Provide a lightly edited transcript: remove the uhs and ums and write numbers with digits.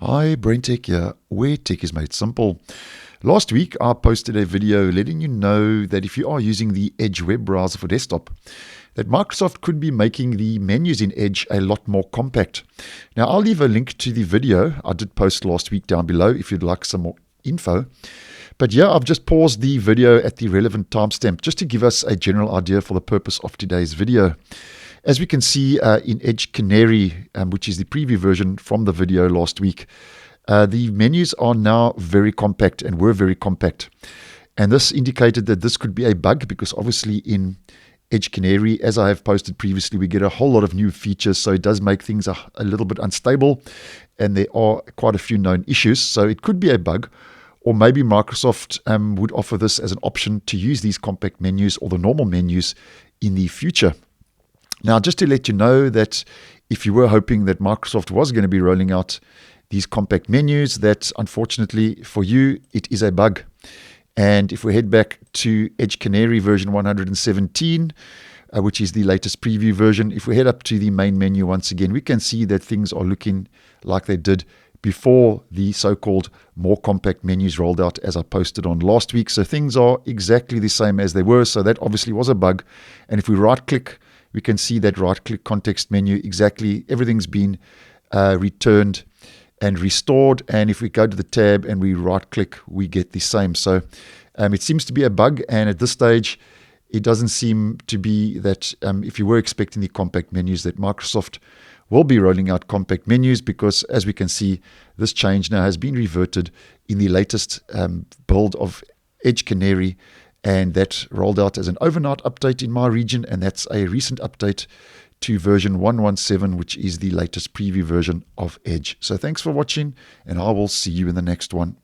Hi, BrenTech here, where tech is made simple. Last week, I posted a video letting you know that if you are using the Edge web browser for desktop, that Microsoft could be making the menus in Edge a lot more compact. Now, I'll leave a link to the video I did post last week down below if you'd like some more info. But yeah, I've just paused the video at the relevant timestamp just to give us a general idea for the purpose of today's video. As we can see in Edge Canary, which is the preview version from the video last week, the menus are now very compact and were very compact. And this indicated that this could be a bug because obviously in Edge Canary, as I have posted previously, we get a whole lot of new features, so it does make things a little bit unstable, and there are quite a few known issues. So it could be a bug, or maybe Microsoft would offer this as an option to use these compact menus or the normal menus in the future. Now, just to let you know that if you were hoping that Microsoft was going to be rolling out these compact menus, that unfortunately for you, it is a bug. And if we head back to Edge Canary version 117, which is the latest preview version, if we head up to the main menu once again, we can see that things are looking like they did before the so-called more compact menus rolled out, as I posted on last week. So things are exactly the same as they were. So that obviously was a bug. And if we right-click, we can see that right-click context menu, exactly everything's been returned and restored. And if we go to the tab and we right-click, we get the same. So it seems to be a bug. And at this stage, it doesn't seem to be that if you were expecting the compact menus, that Microsoft will be rolling out compact menus, because as we can see, this change now has been reverted in the latest build of Edge Canary. And that rolled out as an overnight update in my region, and that's a recent update to version 117, which is the latest preview version of Edge. So thanks for watching, and I will see you in the next one.